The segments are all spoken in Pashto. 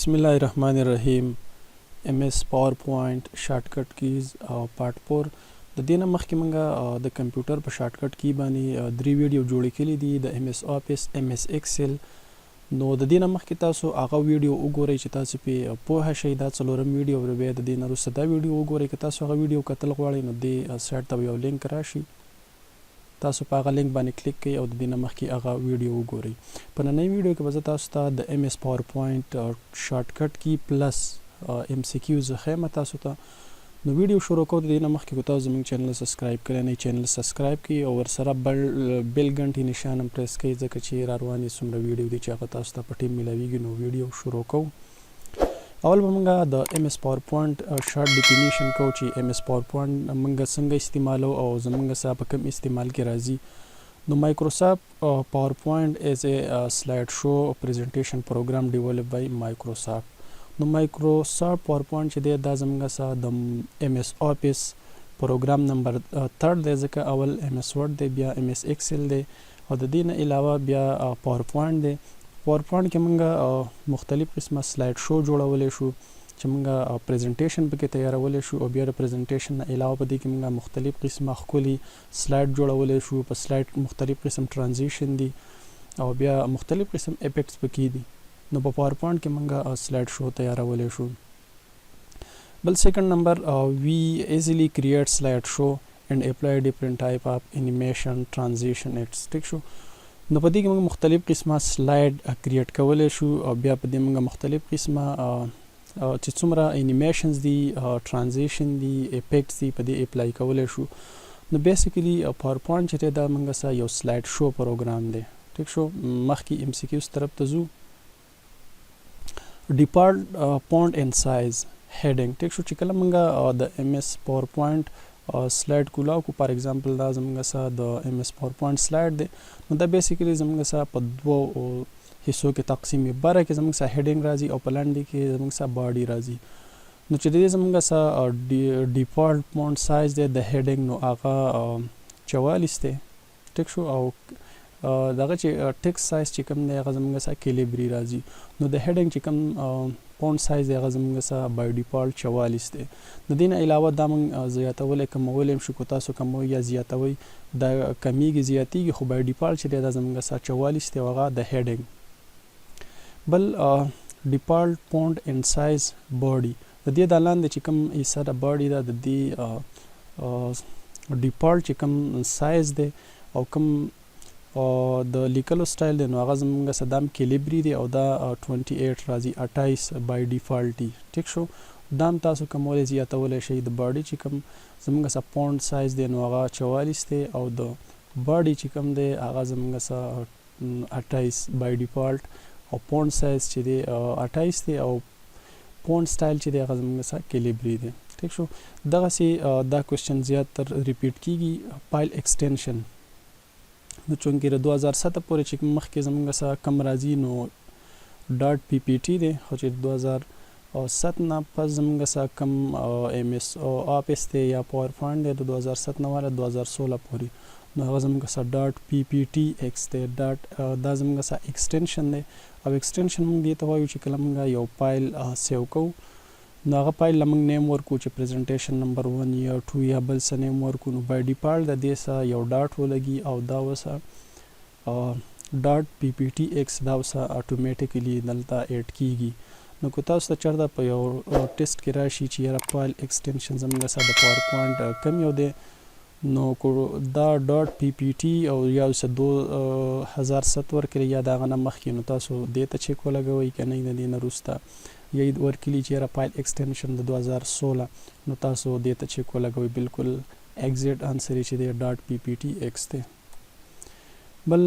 बिस्मिल्लाहिर्रहमानिर्रहीम MS PowerPoint shortcut keys part 4 د دې نه مخکې موږ د کمپیوټر په شارټکټ کی باندې درې ویډیو جوړې کړې دي د MS Office MS Excel نو د دې نه مخکې تاسو هغه ویډیو وګورئ چې تاسو په پوهه شئ دا څلورم ویډیو وربه د دې نه وروسته دا ویډیو وګورئ که تاسو هغه ویډیو کتل غواړئ نو د سایت ته یو لینک راشي تاسو په هغه لینک باندې کلیک کړئ او د دې نه مخکې هغه ویډیو وګورئ په نننۍ ویډیو کې به تاسو ته د MS PowerPoint شارټکټ کی پلس MCQs خیمه تاسو ته نو ویډیو شروع کوو د دې نه مخکې که تاسو زموږ چینل سبسکرایب کړی نه چینل سبسکرایب کړئ او ورسره بیل ګنټې نشان هم پریس کړئ ځکه چې را روانې څومره ویډیو دي چې هغه تاسو ته په ټیم میلاویږي نو ویډیو شروع کوو اول به موږ د MS PowerPoint شارټ ډیفینیشن کوو چې MS PowerPoint موږ څنګه استعمالو او زموږ سره په کوم استعمال کې راځي نو مایکروسافت PowerPoint is a slideshow presentation program developed by Microsoft نو مایکروسافت PowerPoint چې دی دا زموږ سره د MS Office پروګرام نمبر 3 دی ځکه اول MS Word دی بیا MS Excel دی او د دې نه علاوه بیا PowerPoint دی PowerPoint کې موږ مختلف قسمه سلاید شو جوړولی شو چې موږ پریزنټیشن پکې تیارولی شو او بیا د پریزنټیشن نه علاوه په دې کې موږ مختلف قسمه ښکلي سلاید جوړولی شو په سلاید مختلف قسم ترانزیشن دي او بیا مختلف قسم افیکټس پکې دي نو په PowerPoint کې موږ سلاید شو تیارولی شو بل سیکنډ نمبر وی ایزیلی کریټ سلاید شو اینڈ اپلای ډیفرنٹ ټایپ اف انیمیشن ترانزیشن ایټس ټیک شو نو په دې کې موږ مختلف قسمه سلاید کریټ کولی شو او بیا په دې موږ مختلف قسمه چې څومره انیمیشنز دي ترانزیشن دي افیکټس دي په دې اپلای کولی شو نو بیسیکلی PowerPoint چې دی دا موږ سره یو سلاید شو پروګرام دی ټیک شو مخکې MCQs طرف ته ځو default font and size heading ټیک شو چې کله موږ د MS PowerPoint سلاید کولاو کو فار ایگزامپل دا زموږ سره د MS PowerPoint سلاید دی نو دا بیسیکلی زموږ سره په دوو حصو کې تقسیم بره کې زموږ سره هیډینګ راځي او په لاندې کې زموږ سره باډي راځي نو چې دې زموږ سره ډیفالت فونټ سایز دی د هیډینګ نو هغه 44 دی ټیک شو او دغه چې ټیکس سایز چې کوم دی هغه زموږ سره کیلیبري راځي نو د هیډینګ چې کوم فونټ سایز دی هغه زموږ سره بای ډیفالت 44 دی د دې نه علاوه دا موږ زیاتولی کمولی هم شو که تاسو کموئ یا زیاتوئ دا کمیږي زیاتیږي خو بای ډیفالت چې دی دا زموږ سره 44 دی او هغه د هیډینګ بل ډیفالت فونټ اینډ سایز باډي د دې د لاندې چې کوم حصه د باډي ده د دې ډیفالت چې کوم سایز دی او کوم د لیکلو سټایل دی نو هغه زموږ سره دام کیلیبري دی او دا 28 راځي 28 بای ډیفالت دی ټیک شو دام تاسو کومولی زیاتولی شئ د باډي چې کوم زموږ سره فونټ سایز دی نو هغه 44 دی او د باډي چې کوم دی هغه زموږ سره 28 بای ډیفالت او فونټ سایز چې دی 28 دی او فونټ سټایل چې دی هغه زموږ سره کیلیبري دی ټیک شو دغسې دا کوېسچن زیات تر ریپیټ کیږي فایل ایکسټینشن نو چونکې د 2007 پورې چې مخکې زموږ سره کم راځي نو ډاټ PPT دی خو چې 2007 نه پس زموږ سره کم MS Office دی یا PowerPoint دی د 2007 نه والا 2016 پورې نو هغه زموږ سره ډاټ PPTX دی دا زموږ سره ایکسټینشن دی او ایکسټینشن موږ دې ته وایو چې کله موږ یو فایل سیو کوو نو هغه فایل له موږ نیم ورکو چې پریزنټیشن نمبر 1 یا 2 یا بل څه نیم ورکو نو بای ډیفالت د دې سره یو ډاټ ولګي او دا وسه ډاټ PPTX دا وسه اتوماتیکلی دلته ایډ کیږي نو که تاسو ته چېرته په یو ټیسټ کې راشي چې یاره فایل ایکسټینشن زموږ سره د PowerPoint کم یو دی نو دا ډاټ PPT او یا څه 2007 ورکړي یا د هغه نه مخکې نو تاسو دې ته چیک ولګوئ که نه د دې نه وروسته یا ورکلي چې یاره فایل ایکسټینشن د 2016 نو تاسو دې ته چیک ولګوئ بالکل ایگزیکټ انسر یې چې دی ډاټ PPTX دی بل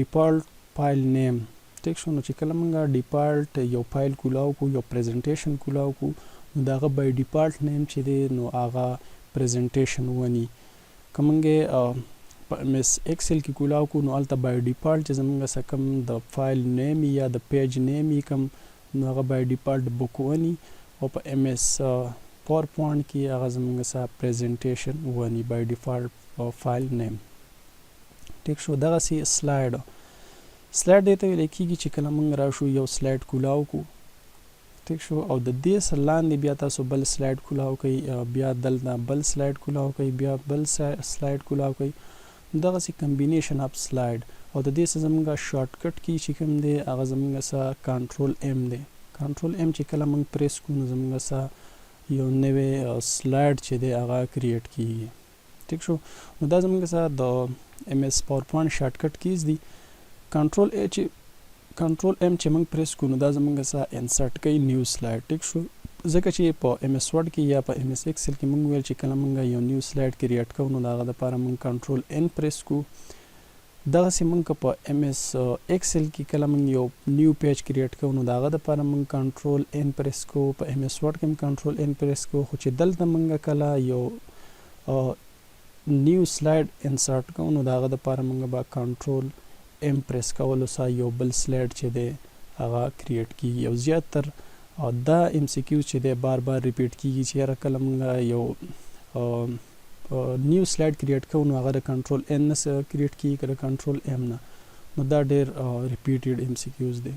ډیفالت فایل نیم ټیک شو نو چې کله موږ ډیفالت یو فایل کولاو کو یو پریزنټیشن کولاو کو نو د هغه بای ډیفالت نیم چې دی نو هغه پریزنټیشن ونی که موږ په MS Excel کې کولاو کو نو هلته بای ډیفالت چې زموږ سره کوم د فایل نیم یا د پیج نیم کوم نو هغه بای ډیفالت بک ونی او په MS PowerPoint کې هغه زموږ سره پریزنټیشن ونی بای ډیفالت فایل نیم ټیک شو دغسې سلاید دی ته ویلی کېږي چې کله موږ راشو یو سلاید کولاو کو ټیک شو. او د دې سره لاندې بیا تاسو بل سلاید کولاو کوئ، بیا دلته بل سلاید کولاو کوئ، بیا بل سلاید کولاو کوئ، دغسې کمبینیشن اف سلاید. او د دې سره زموږ شارټ کټ کی چې کوم دی هغه زموږ سره کنټرول ایم دی. کنټرول ایم چې کله موږ پریس کوو نو زموږ سره یو نوی سلاید چې دی هغه کریټ کیږي. ټیک شو. نو دا زموږ سره د ایم ایس پاور پوینټ شارټ کټ کیز دي. کنټرول ایم چې موږ پریس کوو نو دا زموږ سره انسرټ کوي نیو سلاید. ټیک شو. ځکه چې په ایم ایس ورډ کې یا په ایم ایس ایکسل کې موږ ویل چې کله موږ یو نیو سلاید کریټ کوو نو د هغه دپاره موږ کنټرول ان پریس کوو. دغسې موږ که په ایم ایس ایکسل کې کله موږ یو نیو پیج کریټ کوو نو د هغه دپاره موږ کنټرول ان پریس کوو. په ایم ایس ورډ کې هم کنټرول ان پریس کوو. خو چې دلته موږ کله یو نیو سلاید انسرټ کوو نو د هغه دپاره موږ به کنټرول ایم پریس کولو سره یو بل سلاید چې دی هغه کریټ کیږي. او زیاتر دا ام سی کیو چې دی بار بار ریپیټ کیږي چې یاره کله موږ یو نیو سلاید کریټ کوو نو هغه د کنټرول ان نه کریټ کیږي که د کنټرول ایم نه. نو دا ډېر ریپیټډ ام سی کیوز دی.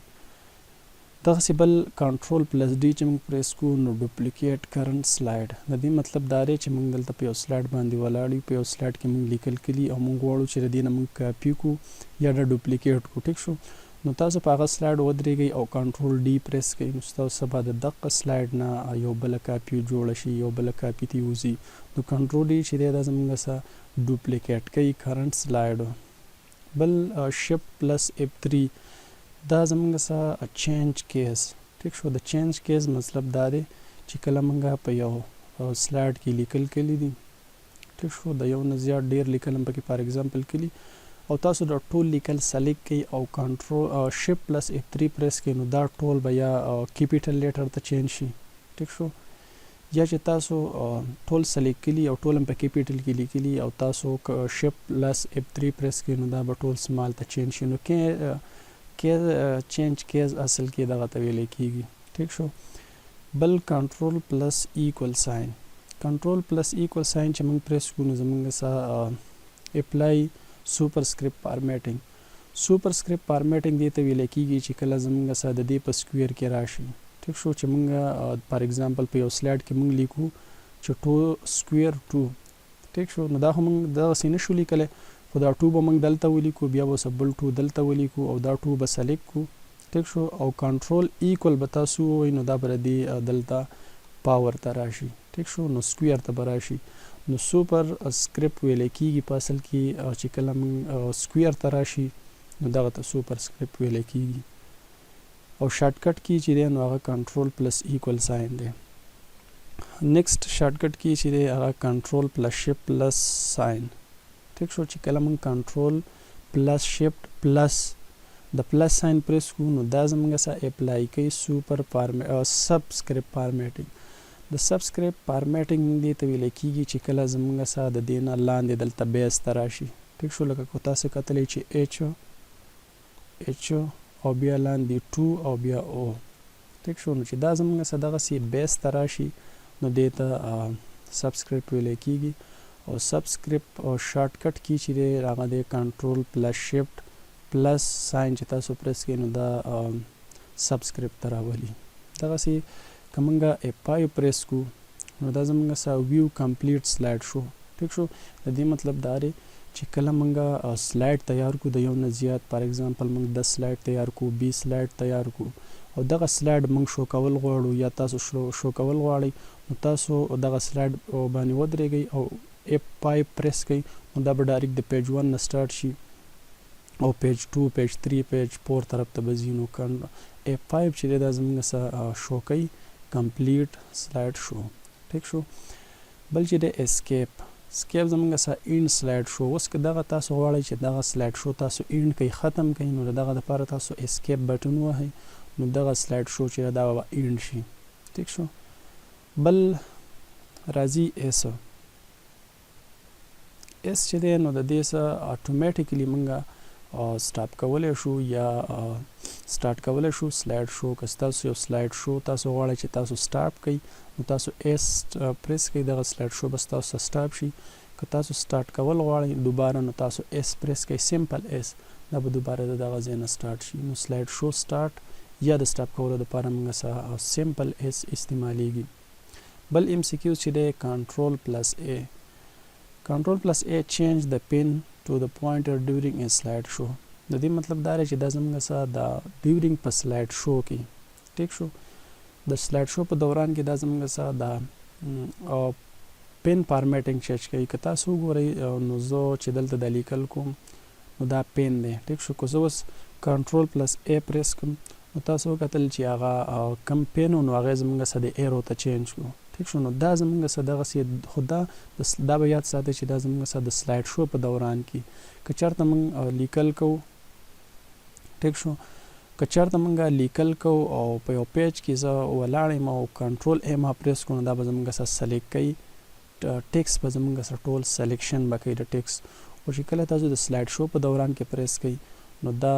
دغسې بل کنټرول پلس ډي چې موږ پریس کوو نو ډوپلیکیټ کرنټ سلاید. د دې مطلب دا دی چې موږ دلته په یو سلاید باندې ولاړ یو، په یو سلاید کې موږ لیکل کلي او موږ غواړو چې د دې نه موږ کاپي کړو یا د ډوپلیکیټ کړو. ټیک شو. نو تاسو په هغه سلاید ودرېږئ او کنټرول ډي پریس کوئ نو ستاسو به د دغه سلاید نه یو بله کاپي جوړه شي، یو بله کاپي ته وځي. نو کنټرول ډي چې دی دا زموږ سره ډوپلیکیټ کوي کرنټ سلاید. بل شفټ پلس F3 دا زموږ سره چینج کیس. ټیک شو. د چینج کیس مطلب دا دی چې کله موږ په یو سلاید کې لیکل کلی دي، ټیک شو، د یو نه زیات ډېر لیکل هم پکې فار ایگزامپل کلی، او تاسو د ټول لیکل سلیکټ کړئ او کنټرول شفټ پلس F3 پریس کړئ نو دا ټول به یا کیپیټل لیټر ته چینج شي. ټیک شو. یا چې تاسو ټول سلیکټ کړي او ټول هم په کیپیټل کې لیکلي او تاسو شفټ پلس F3 پریس کړئ نو دا به ټول سمال ته چینج شي. نو چینج کیز اصل کې دغه ته ویل کېږي. ټیک شو. بل کنټرول پلس ایکول ساین. کنټرول پلس ایکول ساین چې موږ پریس کوو نو زموږ سره اپلای سوپر سکرپټ فارمیټینګ. سوپر سکرپټ فارمیټینګ دې ته ویل کېږي چې کله زموږ سره د دې په سکویر کې راشي. ټیک شو. چې موږ فار ایگزامپل په یو سلاید کې موږ لیکو چې 2 سکویر 2. ټیک شو. نو دا خو موږ دغسې نشو لیکلی، خو دا 2 به موږ دلته ولیکو، بیا به بل 2 دلته ولیکو او دا 2 به سلیکټ کړو. ټیک شو. او کنټرول ایکول به تاسو ووایئ نو دا به د دې دلته پاور ته راشي. ټیک شو. نو سکویر ته به راشي. نو سوپر سکرپټ ویل کېږي په اصل کې چې کله موږ سکویر ته راشي نو دغه ته سوپر سکرپټ ویل کېږي. او شارټ کټ کی چې دی نو هغه کنټرول پلس ایکول ساین دی. نیکسٹ شارټ کټ کی چې دی هغه کنټرول پلس شفټ پلس ساین. ټیک شو. چې کله موږ کنټرول پلس شفټ پلس د پلس ساین پریس کوو نو دا زموږ سره اپلای کوي سوپر سب سکرپټ فارمیټینګ. د سب سکرپټ فارمیټینګ دې ته ویل کېږي چې کله زموږ سره د دې نه لاندې دلته بیس ته راشي. ټیک شو. لکه کو تاسو کتلی چې H او بیا لاندې 2 او بیا O. ټیک شو. نو چې دا زموږ سره دغسې بیس ته راشي نو دې ته سب سکرپټ ویل کېږي. او سب سکرپټ شارټ کټ کی چې دی هغه دی کنټرول پلس شفټ پلس ساین چې تاسو پریس کړئ نو دا سب سکرپټ ته راولي. دغسې که موږ F5 پریس کوو نو دا زموږ سره ویو کمپلیټ سلاید شو. ټیک شو. د دې مطلب دا دی چې کله موږ سلاید تیار کړو د یو نه زیات، فار ایگزامپل موږ 10 سلاید تیار کړو، 20 سلاید تیار کړو او دغه سلاید موږ شو کول غواړو یا تاسو شو کول غواړئ نو تاسو دغه سلاید باندې ودرېږئ او F5 پریس کړئ نو دا به ډایرکټ د پیج 1 نه سټارټ شي او پیج 2 پیج 3 پیج 4 طرف ته به ځي. نو F5 چې دی دا زموږ سره شو کوي کمپلیټ سلاید شو. ټیک شو. بل چې دی اسکیپ زموږ سره اینډ سلاید شو. اوس که دغه تاسو غواړئ چې دغه سلاید شو تاسو اینډ کوئ، ختم کوئ، نو دغه دپاره تاسو اسکیپ بټن ووهئ نو دغه سلاید شو چې دا به اینډ شي. ټیک شو. بل راځي اس چې دی نو د دې سره اټومیټیکلی موږ سټاپ کولی شو یا سټارټ کولی شو سلاید شو. که تاسو یو سلاید شو تاسو غواړئ چې تاسو سټاپ کړئ نو تاسو اس پریس کړئ، دغه سلاید شو بس تاسو سټاپ شي. که تاسو سټارټ کول غواړئ دوباره نو تاسو اس پریس کړئ، سمپل اس، دا به دوباره د دغه ځای نه سټارټ شي. نو سلاید شو سټارټ یا د سټاپ کولو لپاره موږ سره سمپل اس استعمالیږي. بل ام سی کیو چې دی کنټرول پلس ا. کنټرول پلس ا چینج د پن ټو د پوینټر ډیورینګ ا سلایډ شو. د دې مطلب دا دی چې دا زموږ سره د ډیورینګ په سلایډ شو کې ټیک شو د سلایډ شو په دوران کې دا زموږ سره د پن فارمیټینګ چینج کوي. که تاسو وګورئ نو زه چې دلته د لیکل کوم نو دا پن دی ټیک شو. که زه اوس کنټرول پلس ا پریس کوم نو تاسو وکتل چې هغه کم پن نو هغه زموږ سره د ایرو ته چینج کړو ټیک شو. نو دا زموږ سره دغسې خو دا به یاد ساتئ چې دا زموږ سره د سلایډ شو په دوران کې که چېرته موږ لیکل کوو ټیک شو که چېرته موږ لیکل کوو او په یو پیج کې زه ولاړ یم او کنټرول ا ما پریس کړو نو دا به زموږ سره سلیکټ کوي ټیکس به زموږ سره ټول سلیکشن به کوي د ټیکس. او چې کله تاسو د سلایډ شو په دوران کې پریس کوي نو دا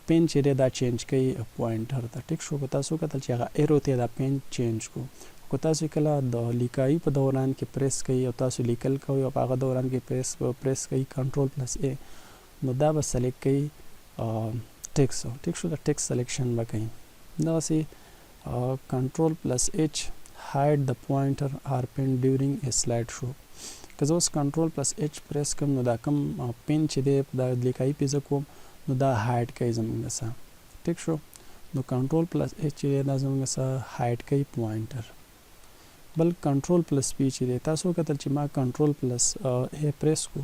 پین چې دی دا چینج کوي پوینټر ته ټیک شو. که تاسو کتل چې هغه ایرو ته دا پین چینج کو. که تاسو کله د لیکایي په دوران کې پریس کوي او تاسو لیکل کوي او په هغه دوران کې پریس کوي کنټرول پلس ا نو دا به سلیکټ کوي ټیکس ټیک شو. د ټیکس سلیکشن به کوي. دغسې کنټرول پلس اچ hide the pointer or pin during a slide show. که زه اوس کنټرول پلس اچ پریس کوم نو دا کوم پن چې دی دا لیکایي پې زه کوم نو دا هایډ کوي زموږ سره ټیک شو. نو کنټرول پلس اچ چې دی دا زموږ سره هایډ کوي پوینټر. بل کنټرول پلس پی چې دی تاسو وکتل چې ما کنټرول پلس ا پریس کو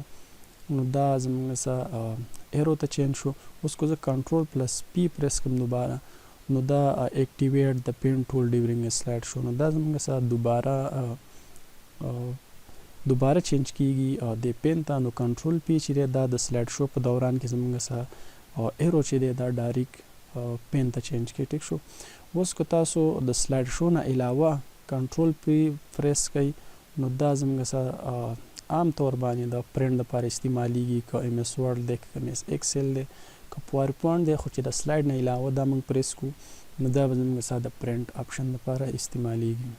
نو دا زموږ سره ایرو ته چینج شو. اوس که زه کنټرول پلس پی پریس کوم دوباره نو دا اکټیویټ د پین ټول ډیورینګ سلایډ شو. نو دا زموږ سره دوباره چینج کیږي د پین ته. نو کنټرول پی چې دی دا د سلایډ شو په دوران کې زموږ سره ایرو چې دی دا ډایرکټ پین ته چینج کوي ټیک شو. اوس که تاسو د سلایډ شو نه علاوه کنټرول پی پریس کوي نو دا زموږ سره عام طور باندې د پرنټ لپاره استعمالیږي. که ام اس ورډ دی که ام اس ایکسل دی که پاور پوینټ دی خو چې د سلایډ نه علاوه دا موږ پریس کو نو دا به زموږ سره د پرنټ آپشن لپاره استعمالیږي.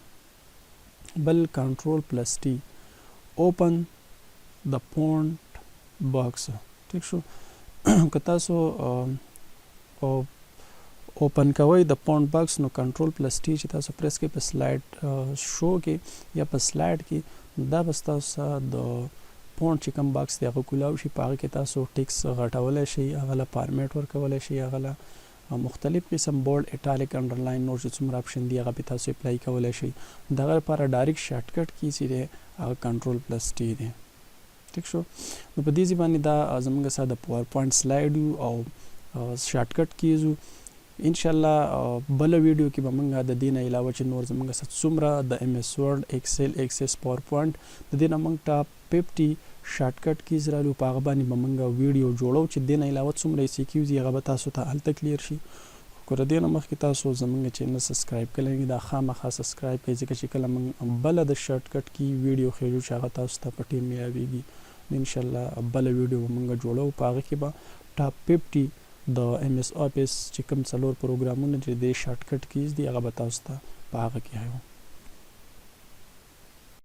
بل کنټرول پلس ټي اوپن د فونټ باکس ټیک شو. که تاسو اوپن کوئ د فونټ باکس نو کنټرول پلس ټي چې تاسو پریس کوئ په سلایډ شو کې یا په سلایډ کې دا به ستاسو سره د فونټ چې کوم باکس دی هغه کولاو شي. په هغه کې تاسو ټیکس غټولی شئ هغه له فارمیټ ورکولی شئ هغه له مختلف قسم بولډ اټالیک انډرلاین نور چې څومره اپشن دی هغه پې تاسو اپلای کولی شئ. د هغه لپاره ډایرکټ شارټکټ کی چې دی هغه کنټرول پلس ټي دی ټیک شو. نو په دې باندې دا زموږ سره د پاور پوینټ سلایډ او شارټکټ کیز ان شاء الله. بل ویډیو کې به موږ د دې نه علاوه چې نور زموږ سره څومره د ام اس ورډ ایکسل ایکسس پاور پوینټ د دې نه موږ ټاپ 50 شارټکټ کیز رالو په هغه باندې به موږ ویډیو جوړو چې دې نه علاوه څومره سی کیوز هغه به تاسو ته هلته کلیر شي. خو د دې نه مخکې تاسو زموږ چینل سبسکرایب کړئ دا خامخا سبسکرایب کړئ ځکه چې کله موږ بل د شارټکټ کی ویډیو خېجو چې هغه تاسو ته په ټیم میلاویږي ان شاء الله بل ویډیو موږ جوړو په هغه کې به ټاپ 50 د ام اس افیس چې کوم څلور پروګرامونه چې د شارټکټ کیز دی هغه به تاسو ته په هغه کې هایو.